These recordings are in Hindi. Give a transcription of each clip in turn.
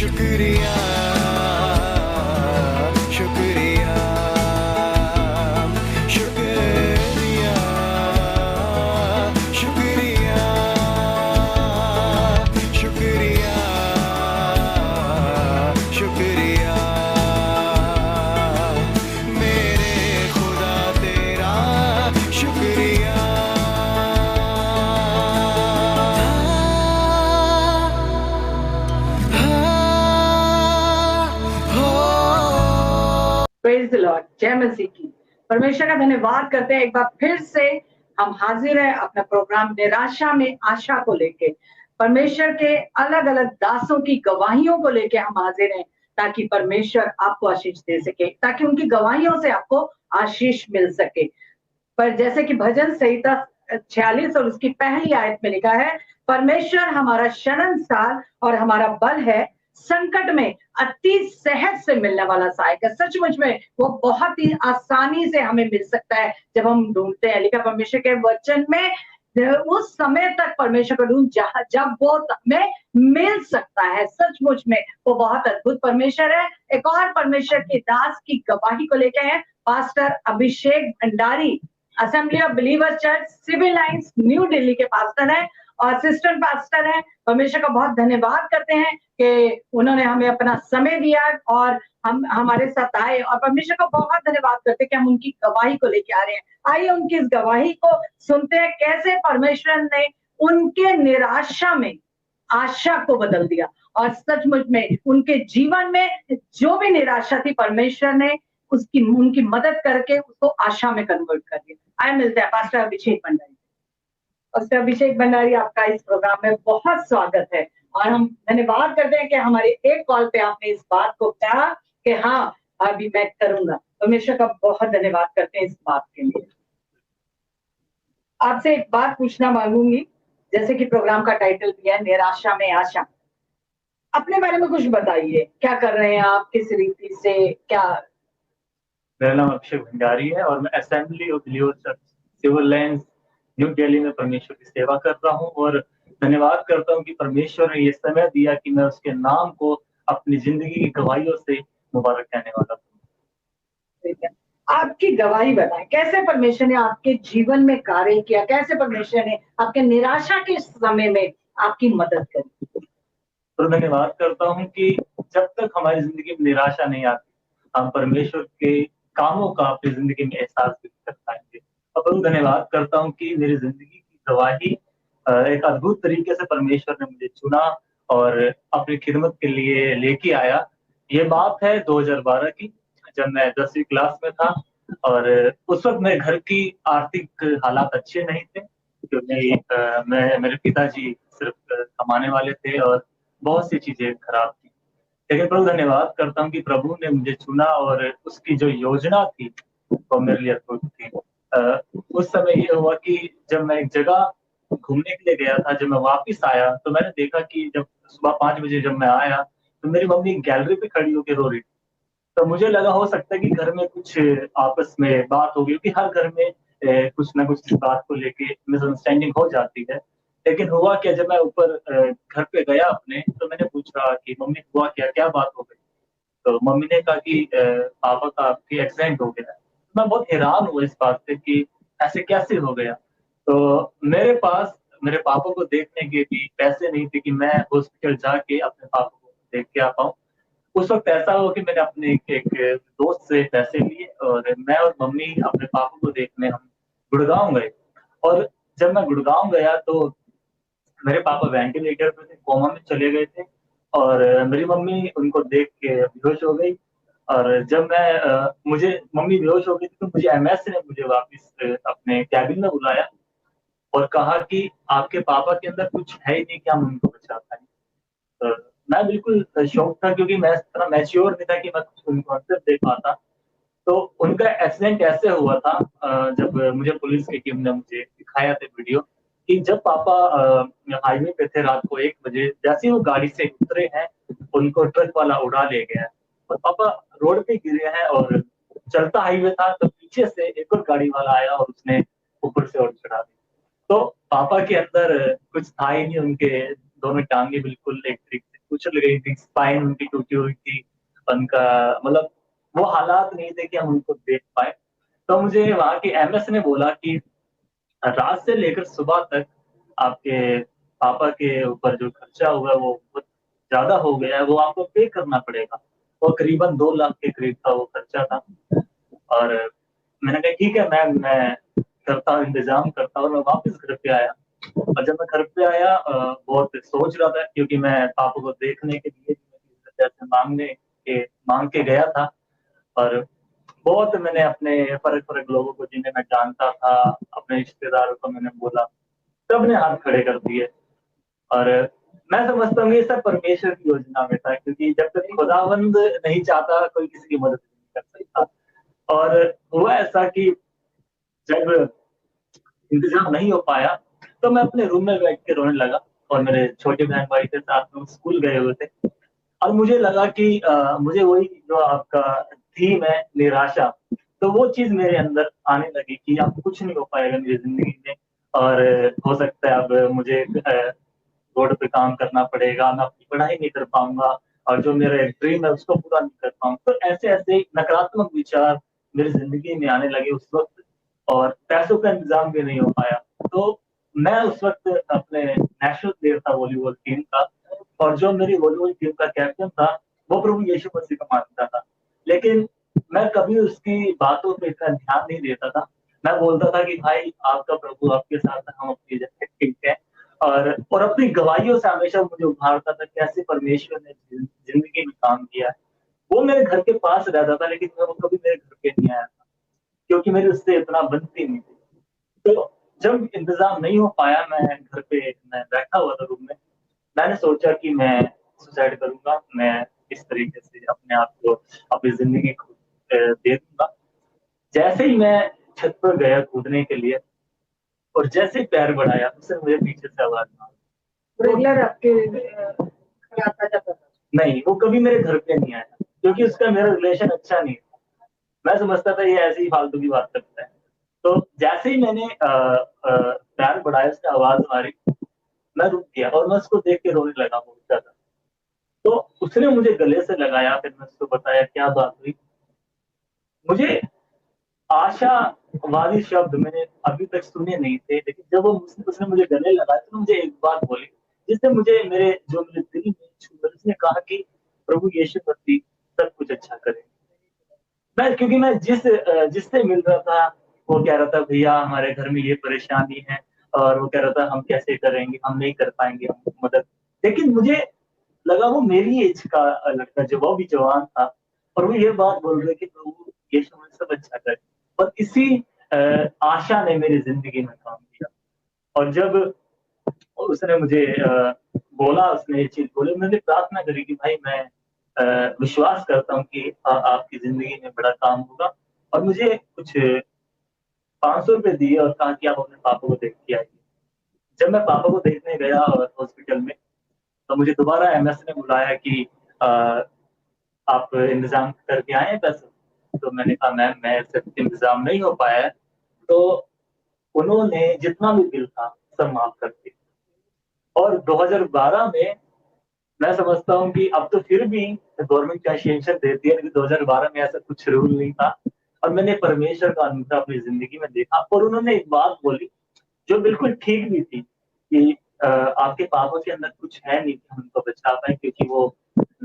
शुक्रिया शुक्रिया शुक्रिया शुक्रिया शुक्रिया शुक्रिया मेरे खुदा तेरा शुक्रिया। प्रेज द लॉर्ड, जय मसीह की। परमेश्वर का धन्यवाद करते हैं। एक बार फिर से हम हाजिर हैं अपना प्रोग्राम निराशा में आशा को लेके। परमेश्वर के अलग अलग दासों की गवाहियों को लेके हम हाजिर हैं, ताकि परमेश्वर आपको आशीष दे सके, ताकि उनकी गवाहियों से आपको आशीष मिल सके। पर जैसे कि भजन संहिता 46 और उसकी पहली आयत में लिखा है, परमेश्वर हमारा शरणस्थान और हमारा बल है, संकट में अति सहज से मिलने वाला सहायक है। सचमुच में वो बहुत ही आसानी से हमें मिल सकता है जब हम ढूंढते हैं। लिखा परमेश्वर के वचन में, उस समय तक परमेश्वर को ढूंढ जब वो हमें मिल सकता है। सचमुच में वो बहुत अद्भुत परमेश्वर है। एक और परमेश्वर के दास की गवाही को लेकर है, pastor Abhishek Bhandari, Assembly of Believers Church, Civil Lines, New Delhi के पास्टर हैं और असिस्टेंट पास्टर हैं। परमेश्वर का बहुत धन्यवाद करते हैं कि उन्होंने हमें अपना समय दिया और हम हमारे साथ आए, और परमेश्वर का बहुत धन्यवाद करते हैं कि हम उनकी गवाही को लेके आ रहे हैं। आइए उनकी इस गवाही को सुनते हैं, कैसे परमेश्वर ने उनके निराशा में आशा को बदल दिया, और सचमुच में उनके जीवन में जो भी निराशा थी, परमेश्वर ने उनकी मदद करके उसको आशा में कन्वर्ट कर दिया। आइए मिलते हैं पास्टर अभिषेक भंडारी। पास्टर अभिषेक भंडारी, आपका इस प्रोग्राम में बहुत स्वागत है, और हम धन्यवाद करते हैं कि हमारे एक कॉल पे आपने इस बात को कहा कि हाँ अभी मैं करूंगा। परमेश्वर का बहुत धन्यवाद करते हैं इस बात के लिए। आपसे एक बात पूछना मांगूंगी, जैसे कि प्रोग्राम का टाइटल भी है निराशा में आशा। अपने बारे में कुछ बताइए, क्या कर रहे हैं आप, किस रीति से, क्या? मेरा नाम अभिषेक भंडारी है और मैं Assembly of Believers Church, Civil Lines, New Delhi में परमेश्वर की सेवा कर रहा हूँ, और धन्यवाद करता हूँ कि परमेश्वर ने ये समय दिया कि मैं उसके नाम को अपनी जिंदगी की गवाहियों से मुबारक कहने वाला हूँ। आपकी गवाही बताएं, कैसे परमेश्वर ने आपके जीवन में कार्य किया, कैसे परमेश्वर ने आपके निराशा के समय में आपकी मदद करी? तो धन्यवाद करता हूँ कि जब तक हमारी जिंदगी में निराशा नहीं आती, हम परमेश्वर के कामों का अपनी जिंदगी में एहसास भी कर पाएंगे। और प्रभु धन्यवाद करता हूँ कि मेरी जिंदगी की गवाही एक अद्भुत तरीके से परमेश्वर ने मुझे चुना और अपनी खिदमत के लिए लेके आया। ये बात है 2012 की, जब मैं 10वीं क्लास में था, और उस वक्त मेरे घर की आर्थिक हालात अच्छे नहीं थे, क्योंकि मेरे पिताजी सिर्फ कमाने वाले थे और बहुत सी चीजें खराब थी। लेकिन प्रभु धन्यवाद करता हूँ कि प्रभु ने मुझे चुना और उसकी जो योजना थी वो मेरे लिए अद्भुत थी। उस समय ये हुआ कि जब मैं एक जगह घूमने के लिए गया था, जब मैं वापस आया तो मैंने देखा कि जब सुबह 5 बजे जब मैं आया तो मेरी मम्मी गैलरी पे खड़ी होकर रो रही थी। तो मुझे लगा हो सकता है कि घर में कुछ आपस में बात होगी, क्योंकि हर घर में कुछ ना कुछ इस बात को लेके मिसअंडरस्टैंडिंग हो जाती है। लेकिन हुआ क्या, जब मैं ऊपर घर पे गया अपने, तो मैंने पूछा कि मम्मी हुआ क्या, क्या बात हो गई? तो मम्मी ने कहा कि पापा का आपकी एक्सीडेंट हो गया है। मैं बहुत हैरान हुआ इस बात से कि ऐसे कैसे हो गया। तो मेरे पास मेरे पापा को देखने के भी पैसे नहीं थे कि मैं हॉस्पिटल जाके अपने पापा को देख के आ पाऊँ। उस वक्त ऐसा हुआ कि मैंने अपने एक दोस्त से पैसे लिए और मैं और मम्मी अपने पापा को देखने हम गुड़गांव गए। और जब मैं गुड़गांव गया तो मेरे पापा वेंटिलेटर पे थे, कोमा में चले गए थे, और मेरी मम्मी उनको देख के बेहोश हो गई। और जब मुझे मम्मी बेहोश हो गई थी, तो मुझे एमएस ने मुझे वापस अपने कैबिन में बुलाया और कहा कि आपके पापा के अंदर कुछ है ही नहीं कि हम उनको बचा पाएं। तो मैं बिल्कुल शॉक था, क्योंकि मैं इतना मैच्योर नहीं था कि मैं कुछ उनको अंदर देख पाता। तो उनका एक्सीडेंट ऐसे हुआ था, जब मुझे पुलिस की टीम ने मुझे दिखाया था वीडियो, कि जब पापा हाईवे पे थे रात को 1 बजे, जैसे ही वो गाड़ी से उतरे हैं उनको ट्रक वाला उड़ा ले गया और पापा रोड पे गिरे हैं। और चलता हाईवे था, तो पीछे से एक और गाड़ी वाला आया और उसने ऊपर से और चढ़ा दिया। तो पापा के अंदर कुछ था ही नहीं, उनके दोनों टांगे बिल्कुल एक तरीके से कुचल गई थी, स्पाइन उनकी टूटी हुई थी, उनका मतलब वो हालात नहीं थे कि हम उनको देख पाए। तो मुझे वहाँ के एमएस ने बोला कि रात से लेकर सुबह तक आपके पापा के ऊपर जो खर्चा हुआ है वो बहुत ज़्यादा हो गया है, वो आपको पे करना पड़ेगा। वो करीबन 2 लाख के करीब का वो खर्चा था। और मैंने कहा ठीक है मैं करता हूँ, इंतज़ाम करता हूँ और मैं वापस घर पे आया। और जब मैं घर पे आया बहुत सोच रहा था क्योंकि मैं पापा को देखने के लिए पैसे माँग के गया था। और बहुत मैंने अपने फ़र्क-फ़र्क लोगों को जिन्हें मैं जानता था, अपने रिश्तेदारों को मैंने बोला, सबने हाथ खड़े कर दिए। और मैं समझता हूँ ये सब परमेश्वर की योजना में था क्योंकि जब तक खुदावंद नहीं चाहता कोई किसी की मदद नहीं कर सकता। और हुआ ऐसा कि जब इंतज़ाम नहीं हो पाया, तो मैं अपने रूम में बैठ के रोने लगा और मेरे छोटे बहन-भाई के साथ में स्कूल गए हुए थे। और मुझे लगा कि मुझे वही जो आपका थीम है निराशा, तो वो चीज़ मेरे अंदर आने लगी कि अब कुछ नहीं हो पाएगा मेरी ज़िंदगी में और हो सकता है अब मुझे रोड पे काम करना पड़ेगा, मैं अपनी पढ़ाई नहीं कर पाऊँगा और जो मेरा एक ड्रीम है उसको पूरा नहीं कर पाऊँगा। तो ऐसे-ऐसे नकारात्मक विचार मेरी ज़िंदगी में आने लगे उस वक़्त और पैसों का इंतज़ाम भी नहीं हो पाया। तो मैं उस वक़्त अपने नेशनल प्लेयर था वॉलीबॉल टीम का और जो मेरी वॉलीबॉल टीम का कैप्टन था, वो प्रभु यीशु मसीह को मानता था। लेकिन मैं कभी उसकी बातों पे इतना ध्यान नहीं देता था। मैं बोलता था कि भाई आपका प्रभु आपके साथ है, हम अपनी जगह ठीक है। और अपनी गवाहियों से हमेशा मुझे उभारता था कैसे परमेश्वर ने ज़िंदगी में काम किया है। वो मेरे घर के पास रहता था लेकिन वो कभी मेरे घर पे नहीं आया था, क्योंकि मेरी उससे इतना बनती नहीं थी। तो जब इंतज़ाम नहीं हो पाया मैं बैठा हुआ था रूम में, मैंने सोचा कि मैं सुसाइड करूँगा, मैं इस तरीके से अपने आप को अपनी ज़िंदगी को दे दूँगा। जैसे ही मैं छत पर गया कूदने के लिए और जैसे ही पैर बढ़ाया, उससे मुझे पीछे से आवाज़ मारी। रेगुलर आपके घर आता जाता था? नहीं, वो कभी मेरे घर पे नहीं आया, क्योंकि उसका मेरा रिलेशन अच्छा नहीं था। मैं समझता था ये ऐसे ही फालतू की बात करता है। तो जैसे ही मैंने पैर बढ़ाया, उसने आवाज़ मारी, मैं रुक गया और मैं उसको देख के रोने लगा बहुत ज़्यादा। तो उसने मुझे गले से लगाया, फिर मैं उसको बताया क्या बात हुई। मुझे आशावादी शब्द मैंने अभी तक सुने नहीं थे, लेकिन जब वो उसने मुझे गले लगाया तो मुझे एक बात बोली, जिसने मुझे मेरे दिल में छू गई। उसने कहा कि प्रभु यीशु मसीह सब कुछ अच्छा करेंगे। क्योंकि मैं जिससे मिल रहा था, वो कह रहा था भैया हमारे घर में ये परेशानी है और वो कह रहा था हम कैसे करेंगे, हम नहीं कर पाएँगे हम मदद। लेकिन मुझे लगा वो मेरी एज का लड़का जो वो भी जवान था और वो ये बात बोल रहे है कि प्रभु यीशु मसीह सब अच्छा करे। और इसी आशा ने मेरी ज़िंदगी में काम किया। और जब उसने मुझे बोला, उसने ये चीज़ बोली, मैंने प्रार्थना करी कि भाई मैं विश्वास करता हूँ कि आपकी ज़िंदगी में बड़ा काम होगा। और मुझे कुछ ₹500 दिए और कहा कि आप अपने पापा को देख के आइए। जब मैं पापा को देखने गया हॉस्पिटल में, तो मुझे दोबारा एमएस ने बुलाया कि अ, आप इंतज़ाम करके आए हैं पैसे? तो मैंने कहा मैम मेरे से इंतज़ाम नहीं हो पाया है। तो उन्होंने जितना भी बिल था सब माफ़ कर दिया। और 2012 में मैं समझता हूँ कि अब तो फिर भी गवर्नमेंट कंसेशन देती है, लेकिन 2012 में ऐसा कुछ रूल नहीं था। और मैंने परमेश्वर का अनुग्रह अपनी ज़िंदगी में देखा और उन्होंने एक बात बोली, जो बिल्कुल ठीक भी थी कि आपके पापा के अंदर कुछ है नहीं कि हम उनको बचा पाएँ, क्योंकि वो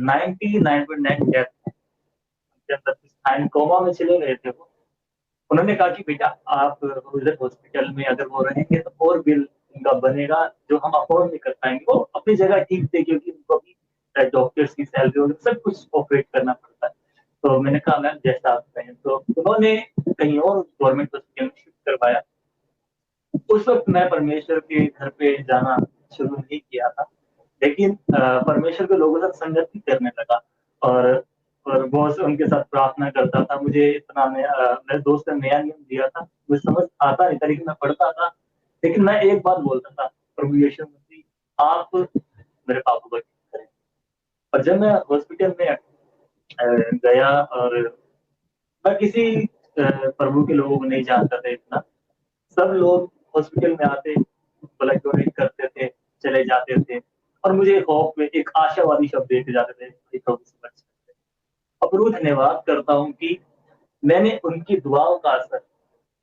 99.9 डेथ है। उनके अंदर कुछ था नहीं, कोमा में चले गए थे वो। उन्होंने कहा कि बेटा आप उधर हॉस्पिटल में अगर वो रहेंगे तो और बिल उनका बनेगा जो हम अफ़ोर्ड नहीं कर पाएँगे। वो अपनी जगह ठीक थे क्योंकि उनको भी डॉक्टर्स की सैलरी वगैरह सब कुछ ऑपरेट करना पड़ता है। तो मैंने कहा मैम जैसा आप कहें। तो उन्होंने कहीं और गवर्नमेंट हॉस्पिटल में शिफ्ट करवाया। उस वक़्त मैं परमेश्वर के घर पे जाना शुरू नहीं किया था। लेकिन परमेश्वर के लोगों के साथ संगति करने लगा और बहुत उनके साथ प्रार्थना करता था। मुझे मेरे दोस्त ने नया नियम दिया था, मुझे समझ आता नहीं था लेकिन मैं पढ़ता था। लेकिन मैं एक बात बोलता था, प्रभु यीशु मसीह आप मेरे पापा को ठीक करें। और जब मैं हॉस्पिटल में गया और मैं किसी प्रभु के लोगों को नहीं जानता था इतना। सब लोग हॉस्पिटल में आते, ब्लड डोनेट करते थे, चले जाते थे और मुझे एक होप, एक आशावादी शब्द देते जाते थे भाई प्रभु से बच सकते। और प्रभु धन्यवाद करता हूँ कि मैंने उनकी दुआओं का असर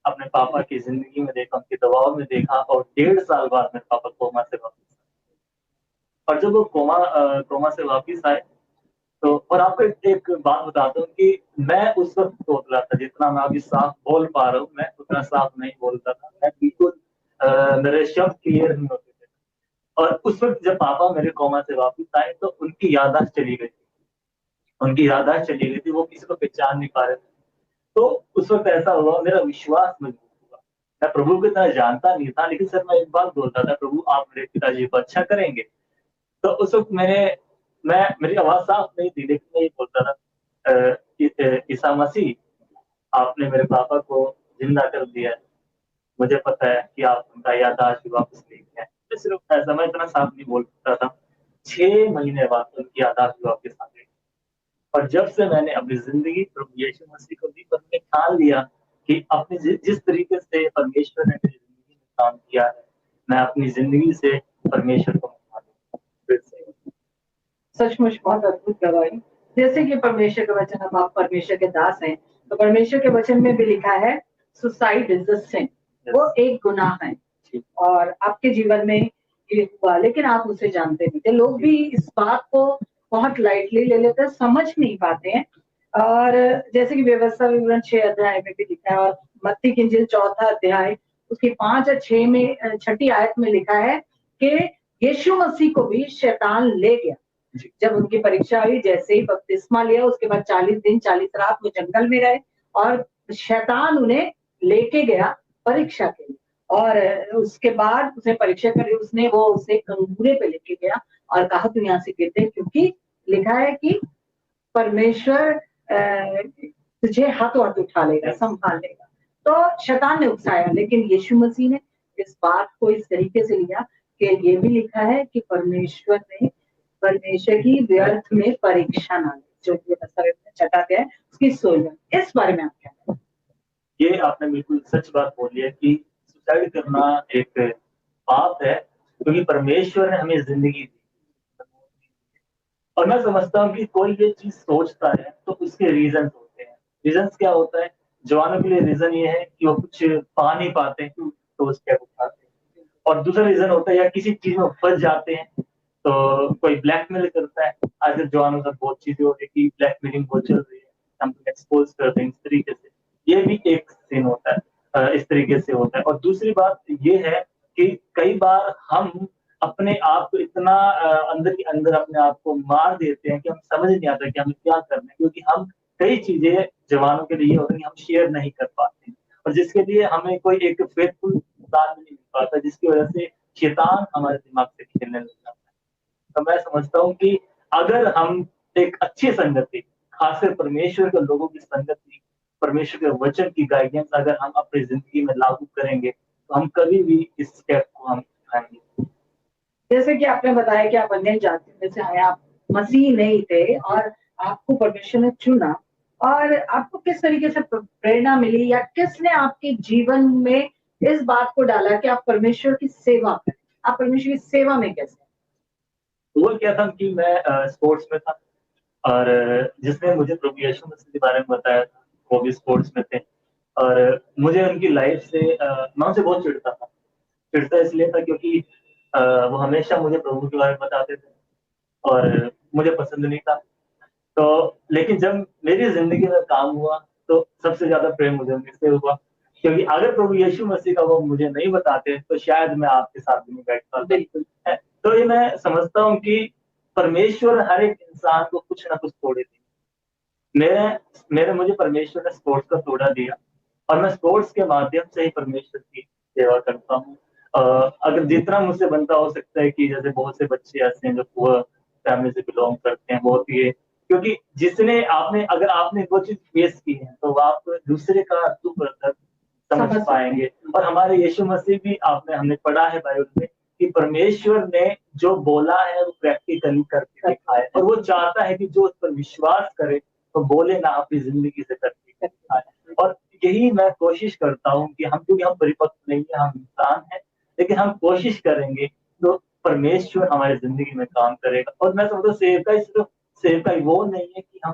अपने पापा की ज़िंदगी में देखा, उनकी दवाओं में देखा और 1.5 साल बाद मेरे पापा कोमा से वापस आए। और जब वो कोमा से वापस आए तो और आपको एक बात बताता हूँ कि मैं उस वक़्त तोतला था, जितना मैं अभी साफ बोल पा रहा हूँ, मैं उतना साफ नहीं बोलता था। मैं बिल्कुल मेरे शब्द क्लियर नहीं होते थे। और उस वक़्त जब पापा मेरे कोमा से वापस आए तो उनकी याददाश्त चली गई थी। उनकी याददाश्त चली गई थी, वो किसी को पहचान नहीं पा रहे थे। तो उस वक़्त ऐसा हुआ, मेरा विश्वास मजबूत हुआ। मैं प्रभु को इतना जानता नहीं था, लेकिन सर मैं एक बात बोलता था, प्रभु आप मेरे पिताजी को अच्छा करेंगे। तो उस वक़्त मेरी आवाज़ साफ नहीं थी, लेकिन मैं ये बोलता था ईसा मसीह आपने मेरे पापा को ज़िंदा कर दिया है। मुझे पता है कि आप उनका याददाश्त भी वापस ले गए हैं। तो सिर्फ़ ऐसा, मैं इतना साफ नहीं बोल सकता था। 6 महीने बाद उनकी याददाश्त भी वापस आ गई। और जब से मैंने अपनी ज़िंदगी प्रभु यीशु मसीह को दी, तो मैंने ठान लिया कि अपनी जिस तरीके से परमेश्वर ने मेरी ज़िंदगी में काम किया है, मैं अपनी ज़िंदगी से परमेश्वर को मना दूँगा। फिर से सचमुच बहुत अद्भुत गवाही। जैसे कि परमेश्वर का वचन, अब आप परमेश्वर के दास हैं, तो परमेश्वर के वचन में भी लिखा है सुसाइड इज अ सिन, वो एक गुनाह है। जी। और आपके जीवन में ये हुआ, लेकिन आप उसे जानते नहीं थे। लोग भी इस बात को बहुत लाइटली ले लेते हैं, समझ नहीं पाते हैं। और जैसे कि व्यवस्था विवरण 6 अध्याय में भी लिखा है, और मत्ती की इंजील 4 अध्याय उसकी 5 और 6 में 6ठी आयत में लिखा है कि यीशु मसीह को भी शैतान ले गया। जी। जब उनकी परीक्षा हुई, जैसे ही बपतिस्मा लिया, उसके बाद 40 दिन 40 रात वो जंगल में रहे और शैतान उन्हें लेके गया परीक्षा के लिए। और उसके बाद उसने परीक्षा करी, वो उसे कंगूरे पे लेके गया और कहा तू यहाँ से गिर दे, क्योंकि लिखा है कि परमेश्वर तुझे हाथों हाथ उठा लेगा, संभाल लेगा। तो शैतान ने उकसाया, लेकिन यीशु मसीह ने इस बात को इस तरीके से लिया कि ये भी लिखा है कि परमेश्वर की व्यर्थ में परीक्षा ना ले, जो कि छठा अध्याय है उसकी 16। इस बारे में आप क्या कहें? ये आपने बिल्कुल सच बात बोली है कि सुसाइड करना एक पाप है, क्योंकि परमेश्वर ने हमें ज़िंदगी दी। और मैं समझता हूँ कि कोई ये चीज़ सोचता है तो उसके रीज़न्स होते हैं। रीज़न्स क्या होता है? जवानों के लिए रीज़न ये है कि वो कुछ पा नहीं पाते तो उस स्टेप उठाते हैं। और दूसरा रीज़न होता है या किसी चीज़ में फँस जाते हैं, तो कोई ब्लैकमेल करता है। आजकल जवानों के साथ बहुत चीज़ें हो रही है कि ब्लैकमेलिंग बहुत चल रही है, हम एक्सपोज़ करते हैं इस तरीके से। ये भी एक सीन होता है, इस तरीके से होता है। और दूसरी बात ये है कि कई बार हम अपने आप को इतना अंदर ही अंदर अपने आप को मार देते हैं कि हम समझ नहीं आता कि हमें क्या करना है, क्योंकि हम कई चीज़ें जवानों के लिए होती हैं, हम शेयर नहीं कर पाते हैं। और जिसके लिए हमें कोई एक फेथफुल इंसान नहीं मिल पाता, जिसकी वजह से शैतान हमारे दिमाग से खेलने लग जाता है। तो मैं समझता हूँ कि अगर हम एक अच्छी संगति, खासकर परमेश्वर के लोगों की संगति, परमेश्वर के वचन की गाइडेंस अगर हम अपनी ज़िंदगी में लागू करेंगे, तो हम कभी भी इस स्टेप को हम उठाएँगे। जैसे कि आपने बताया कि आप अन्य जाति में से आए, आप मसीह नहीं थे और आपको परमेश्वर ने चुना, और आपको किस तरीके से प्रेरणा मिली या किसने आपके जीवन में इस बात को डाला कि आप परमेश्वर की सेवा करें? आप परमेश्वर की सेवा में कैसे? हुआ क्या था कि मैं स्पोर्ट्स में था और जिसने मुझे प्रभु यीशु मसीह के बारे में बताया था, वो भी स्पोर्ट्स में थे। और मुझे उनकी लाइफ से मैं उनसे बहुत चिढ़ता था। चिढ़ता इसलिए था क्योंकि वो हमेशा मुझे प्रभु के बारे में बताते थे और मुझे पसंद नहीं था। तो लेकिन जब मेरी ज़िंदगी में काम हुआ, तो सबसे ज़्यादा प्रेम मुझे उनसे हुआ, क्योंकि अगर प्रभु यीशु मसीह का वो मुझे नहीं बताते, तो शायद मैं आपके साथ भी नहीं बैठ पाता। बिल्कुल। तो ये मैं समझता हूँ कि परमेश्वर हर एक इंसान को कुछ ना कुछ तोड़े देते। मुझे परमेश्वर ने स्पोर्ट्स का तोड़ा दिया और मैं स्पोर्ट्स के माध्यम से ही परमेश्वर की सेवा करता हूँ। अगर जितना मुझसे बनता हो सकता है कि जैसे बहुत से बच्चे ऐसे हैं जो पुअर फैमिली से बिलॉन्ग करते हैं, बहुत ही क्योंकि अगर आपने वो चीज़ फेस की है, तो आप दूसरे का दुःख दर्द समझ पाएँगे। और हमारे यीशु मसीह भी हमने पढ़ा है बाइबल में कि परमेश्वर ने जो बोला है वो प्रैक्टिकली करके दिखाया है, और वो चाहता है कि जो उस पर विश्वास करे तो बोले ना, अपनी ज़िंदगी से करके दिखाए। और यही मैं कोशिश करता हूँ कि क्योंकि हम परिपक्व नहीं हैं, हम इंसान हैं, लेकिन हम कोशिश करेंगे तो परमेश्वर हमारी जिंदगी में काम करेगा। और मैं समझता हूँ सेवकाई सिर्फ सेवकाई वो नहीं है कि हम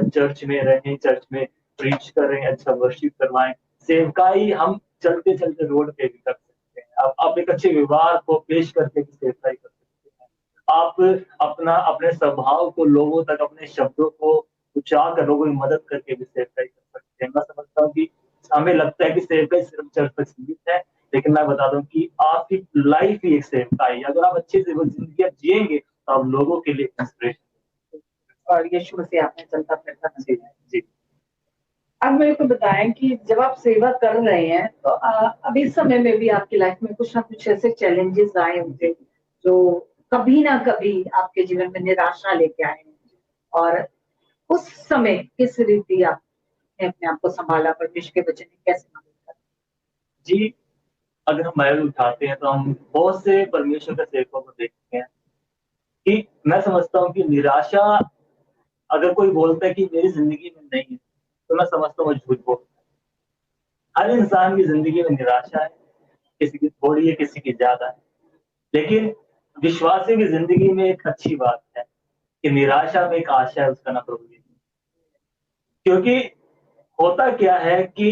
चर्च में रहें, चर्च में प्रीच करें, अच्छा वर्शिप करवाएं। सेवकाई हम चलते चलते रोड पे भी कर सकते हैं। आप एक अच्छे व्यवहार को पेश करके भी सेवकाई कर सकते हैं। आप अपना अपने स्वभाव को लोगों तक, अपने शब्दों को उच्चार कर लोगों की मदद करके भी सेवकाई कर सकते हैं। मैं समझता हूँ कि हमें लगता है कि सेवकाई सिर्फ चर्च तक सीमित है, लेकिन मैं बता दूं कि आपकी लाइफ ही एक सेवकाई है। अगर आप अच्छे से वो जिंदगी आप जिएंगे तो आप लोगों के लिए इंस्पिरेशन। और यीशु मसीह आपने चलता फिरता जी जी अब मेरे को बताएं कि जब आप सेवा कर रहे हैं तो अब इस समय में भी आपकी लाइफ में कुछ ना कुछ ऐसे चैलेंजेस आए होंगे जो कभी ना कभी आपके जीवन में निराशा लेके आए होंगे, और उस समय किस रीति आपने अपने आप को संभाला, परमेश्वर के वचन ने कैसे मदद करा? जी, अगर हम बाइबल उठाते हैं तो हम बहुत से परमेश्वर के सेवकों को देखते हैं कि मैं समझता हूँ कि निराशा, अगर कोई बोलता है कि मेरी जिंदगी में नहीं है, तो मैं समझता हूँ वो झूठ बोलता है। हर इंसान की जिंदगी में निराशा है, किसी की थोड़ी है, किसी की ज्यादा है। लेकिन विश्वासी की जिंदगी में एक अच्छी बात है कि निराशा में एक आशा है, उसका नाम प्रभु यीशु। क्योंकि होता क्या है कि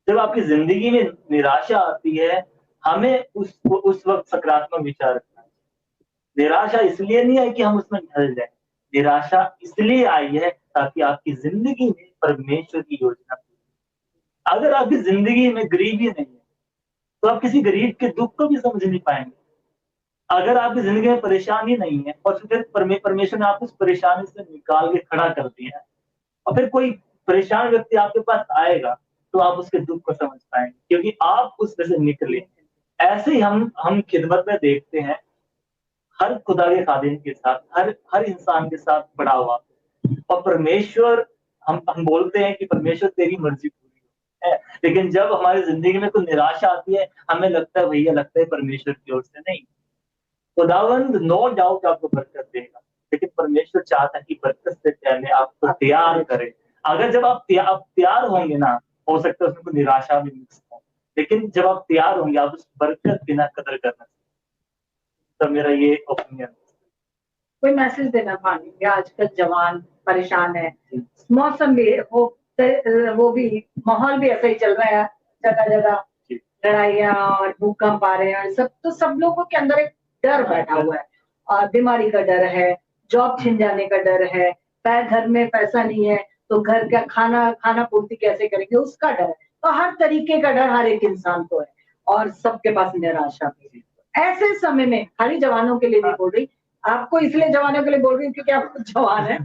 जब आपकी जिंदगी में निराशा आती है, हमें उस वक्त सकारात्मक विचार रखना चाहिए। निराशा इसलिए नहीं आई कि हम उसमें ढल जाए, निराशा इसलिए आई है ताकि आपकी जिंदगी में परमेश्वर की योजना पूरी। अगर आपकी जिंदगी में गरीबी नहीं है तो आप किसी गरीब के दुख को भी समझ नहीं पाएंगे। अगर आपकी जिंदगी में परेशानी नहीं है और फिर परमेश्वर ने आपको उस परेशानी से निकाल के खड़ा कर दिया है, और फिर कोई परेशान व्यक्ति आपके पास आएगा तो आप उसके दुख को समझ पाएंगे, क्योंकि आप उसमें से निकले। ऐसे ही हम खिदमत में देखते हैं, हर खुदा के खादिम के साथ, हर इंसान के साथ पड़ा हुआ। और परमेश्वर, हम बोलते हैं कि परमेश्वर तेरी मर्जी पूरी है, लेकिन जब हमारी जिंदगी में कोई निराशा आती है, हमें लगता है भैया, लगता है परमेश्वर की ओर से नहीं। खुदावंद नो डाउट आपको बरकत देगा, लेकिन परमेश्वर चाहता है कि बरकत से पहले आपको तैयार करे। अगर जब आप तैयार होंगे ना, हो सकता है उसमें कोई निराशा भी मिल सकता है, लेकिन जब आप तैयार होंगे आप उस बरकत बिना कदर करना। तो मेरा ये ओपिनियन। कोई मैसेज देना पाएंगे? आजकल जवान परेशान है, मौसम भी वो भी माहौल भी ऐसा ही चल रहा है, जगह जगह लड़ाइयाँ और भूकंप आ रहे हैं, और सब लोगों के अंदर एक डर बैठा हुआ है, और बीमारी का डर है, जॉब छिन जाने का डर है, घर में पैसा नहीं है तो घर का खाना पूर्ति कैसे करेंगे, उसका डर है। तो हर तरीके का डर हर एक इंसान को है, और सबके पास निराशा भी। ऐसे समय में खाली जवानों के लिए नहीं बोल रही, आपको इसलिए जवानों के लिए बोल रही हूँ क्योंकि आप जवान है।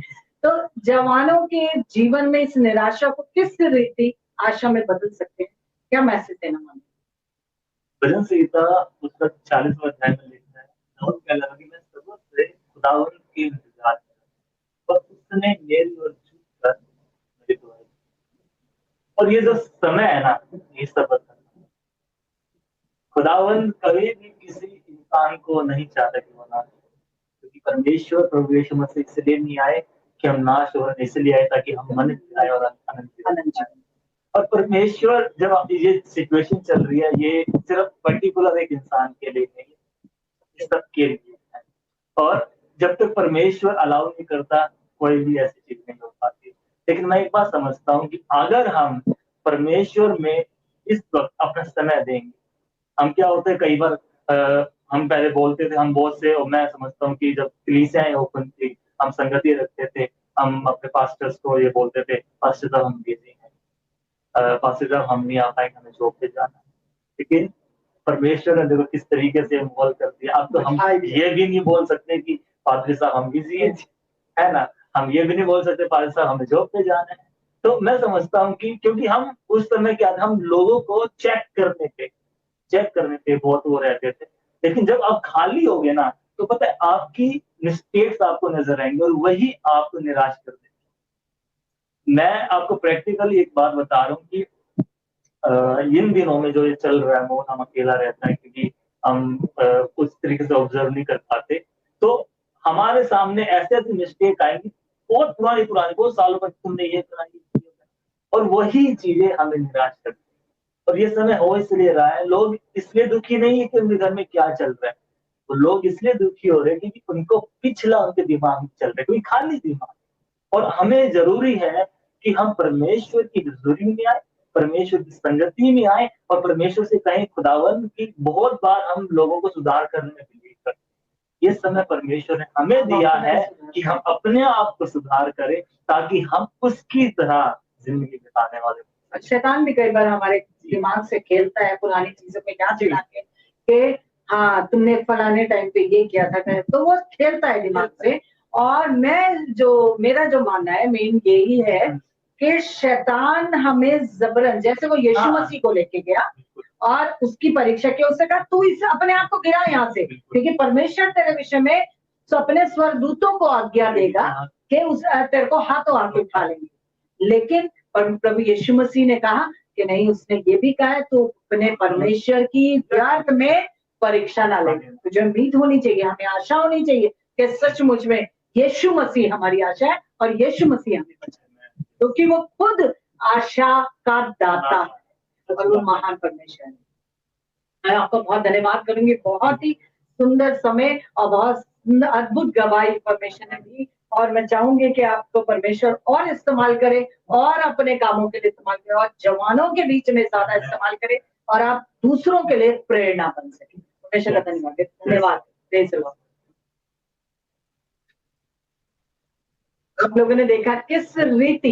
तो जवानों के जीवन में इस निराशा को किस रीति आशा में बदल सकते हैं, क्या मैसेज देना मांगे? भजन संहिता उसका 40वां अध्याय में लिखता है, दाऊद कह रहा है कि मैं सबक से खुदावंद के इंतजार कर, और उसने मेरी ओर झुक कर मुझे दुआई। और ये जो समय है ना, ये सबक है। खुदावंद कभी भी किसी इंसान को नहीं चाहता कि वो नाश हो, क्योंकि परमेश्वर प्रभु यीशु मसीह इसलिए नहीं आए कि हम नाश हो, इसलिए आए ताकि हम मन आए और आनंद पाएं। और परमेश्वर, जब आप ये सिचुएशन चल रही है, ये सिर्फ पर्टिकुलर एक इंसान के लिए नहीं, ये सबके लिए है। और जब तक परमेश्वर अलाउ नहीं करता, कोई भी ऐसी चीज नहीं हो पाती। लेकिन मैं एक बात समझता हूँ कि अगर हम परमेश्वर में इस वक्त अपना समय देंगे, हम क्या होते हैं कई बार, हम पहले बोलते थे, हम बहुत से, और मैं समझता हूँ कि जब कलीसियाएं ओपन थी, हम संगति रखते थे, हम अपने पास्टर्स को ये बोलते थे, पास्टर साहब हम बिजी हैं, पास्टर साहब हम नहीं आ पाएंगे, हमें जॉब पे जाना है। लेकिन परमेश्वर ने देखो किस तरीके से माहौल कर दिया। अब तो हम ये भी नहीं बोल सकते कि पादरी साहब हम बिजी है ना, हम ये भी नहीं बोल सकते पादरी साहब हमें जॉब पे जाना है। तो मैं समझता हूँ कि क्योंकि हम उस समय क्या, हम लोगों को चेक करने पे बहुत वो रहते थे। लेकिन जब आप खाली हो गए ना, तो पता है आपकी मिस्टेक्स आपको नजर आएंगे, और वही आपको निराश कर देंगे। मैं आपको प्रैक्टिकली एक बात बता रहा हूँ कि इन दिनों में जो ये चल रहा है, मोहन हम अकेला रहता है क्योंकि हम उस तरीके से ऑब्जर्व नहीं कर पाते, तो हमारे सामने ऐसे ऐसे मिस्टेक आएंगी, बहुत पुरानी बहुत सालों तक तुमने ये करा, और वही चीजें हमें निराश करती है। और ये समय हो इसलिए रहा है, लोग इसलिए दुखी नहीं है कि उनके घर में क्या चल रहा है, वो लोग इसलिए दुखी हो रहे हैं क्योंकि उनको पिछला उनके दिमाग में चल रहा है, क्योंकि खाली दिमाग। और हमें ज़रूरी है कि हम परमेश्वर की हज़ूरी में आएँ, परमेश्वर की संगति में आएँ और परमेश्वर से कहें खुदावंद कि बहुत बार हम लोगों को सुधार करने में विफल करते हैं। ये समय परमेश्वर ने हमें दिया है कि हम अपने आप को सुधार करें ताकि हम उसकी तरह ज़िंदगी बिताने वाले हों। शैतान भी कई बार हमारे दिमाग से खेलता है पुरानी चीज़ों को याद दिला के कि हाँ, तुमने फलाने टाइम पे ये किया था, तो वो खेलता है दिमाग से। और मेरा जो मानना है मेन यही है कि शैतान हमें ज़बरन, जैसे वो यीशु मसीह को लेके गया और उसकी परीक्षा की, उससे कहा तू इस अपने आप को गिरा यहाँ से, क्योंकि परमेश्वर तेरे विषय में तो अपने स्वर्गदूतों को आज्ञा देगा कि तेरे को हाथों आके उठा लेंगे। लेकिन प्रभु यीशु मसीह ने कहा कि नहीं, उसने ये भी कहा है तो अपने परमेश्वर की व्यर्थ में परीक्षा ना ले। तुझे उम्मीद होनी चाहिए, हमें आशा होनी चाहिए कि सचमुच में यीशु मसीह हमारी आशा है और यीशु मसीह हमें बचाएगा, क्योंकि वो खुद आशा का दाता है और वो महान परमेश्वर है। मैं आपको बहुत धन्यवाद करूंगी, बहुत ही सुंदर समय और बहुत अद्भुत गवाही परमेश्वर ने दी। और मैं चाहूंगी कि आपको परमेश्वर और इस्तेमाल करे और अपने कामों के लिए इस्तेमाल करे और जवानों के बीच में ज्यादा इस्तेमाल करे और आप दूसरों के लिए प्रेरणा बन सके। परमेश्वर का धन्यवाद। Praise the Lord. आप लोगों ने देखा किस रीति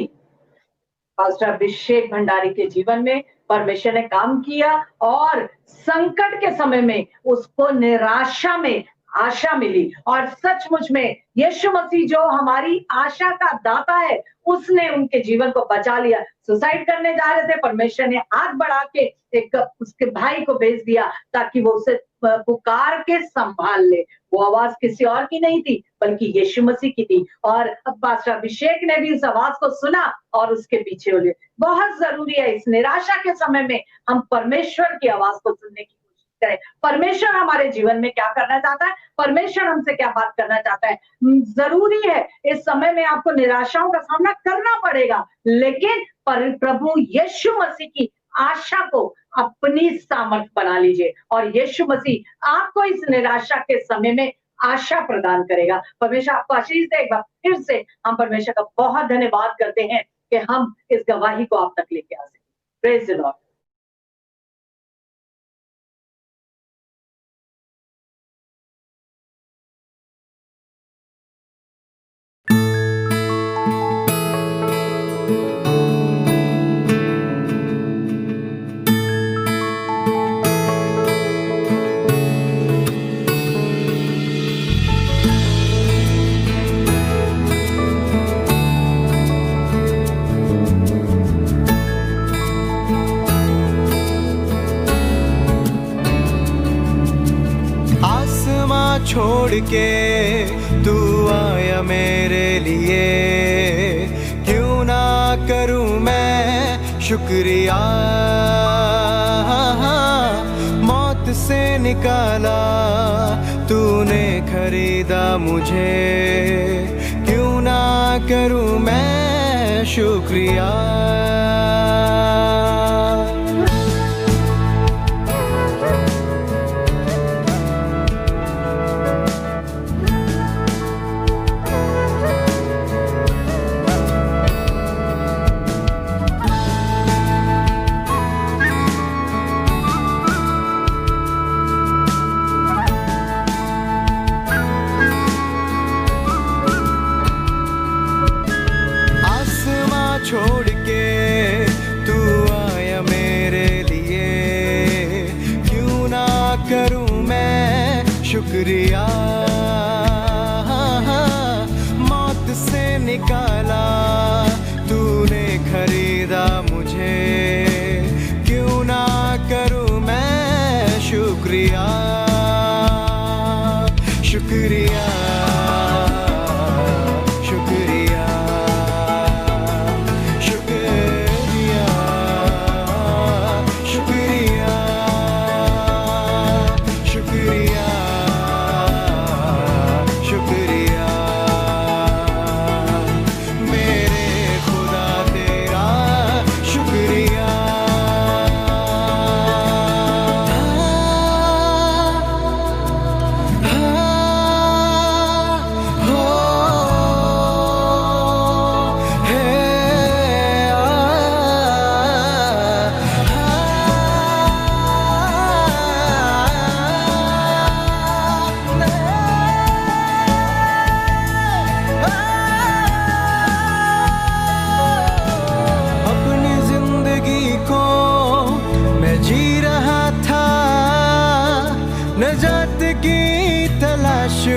पास्टर अभिषेक भंडारी के जीवन में परमेश्वर ने काम किया और संकट के समय में उसको निराशा में आशा मिली। और सचमुच में यीशु मसीह जो हमारी आशा का दाता है, उसने उनके जीवन को बचा लिया। सुसाइड करने जा रहे थे, परमेश्वर ने हाथ बढ़ा के एक उसके भाई को भेज दिया ताकि वो उसे पुकार के संभाल ले। वो आवाज किसी और की नहीं थी बल्कि यीशु मसीह की थी। और अब पास्टर अभिषेक ने भी उस आवाज को सुना और उसके पीछे उड़े। बहुत जरूरी है इस निराशा के समय में हम परमेश्वर की आवाज को सुनने की कोशिश करें। परमेश्वर हमारे जीवन में क्या करना चाहता है, परमेश्वर हमसे क्या बात करना चाहता है। जरूरी है इस समय में आपको निराशाओं का सामना करना पड़ेगा, लेकिन प्रभु यीशु मसीह की आशा को अपनी सामर्थ बना लीजिए और यीशु मसीह आपको इस निराशा के समय में आशा प्रदान करेगा। परमेश्वर आपको आशीष दे। एक बार फिर से हम परमेश्वर का बहुत धन्यवाद करते हैं कि हम इस गवाही को आप तक लेके आ सके। Praise the Lord. छोड़ के तू आया मेरे लिए, क्यों ना करूं मैं शुक्रिया। मौत से निकाला तूने खरीदा मुझे, क्यों ना करूं मैं शुक्रिया। छोड़ के तू आया मेरे लिए, क्यों ना करूं मैं शुक्रिया। मौत से निकाला तूने खरीदा मुझे, क्यों ना करूं मैं शुक्रिया। शुक्रिया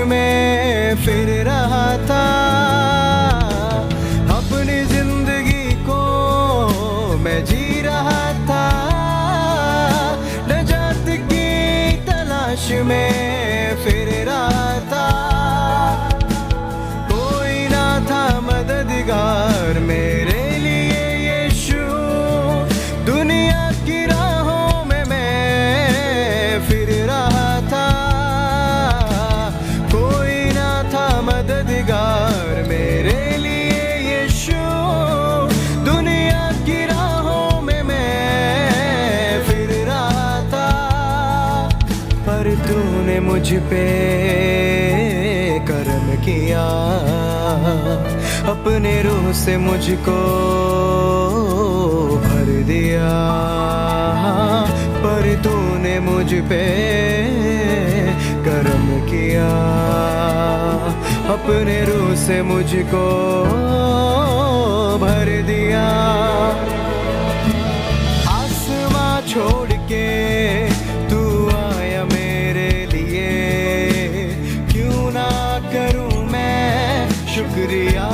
में फिर रहा था, अपनी जिंदगी को मैं जी रहा था, नजात की तलाश में फिर रहा था। कोई ना था मददगार मेरे लिए यीशु, दुनिया की राहों में मैं फिर रहा था। कोई ना था मददगार मेरे लिए यीशु, दुनिया की राहों में मैं फिर रहा था। पर तूने मुझ पे करम किया, अपने रूह से मुझको भर दिया। पर तूने मुझ पे करम किया, अपने रूह से मुझको भर दिया। आसमां छोड़ के तू आया मेरे लिए, क्यों ना करूं मैं शुक्रिया।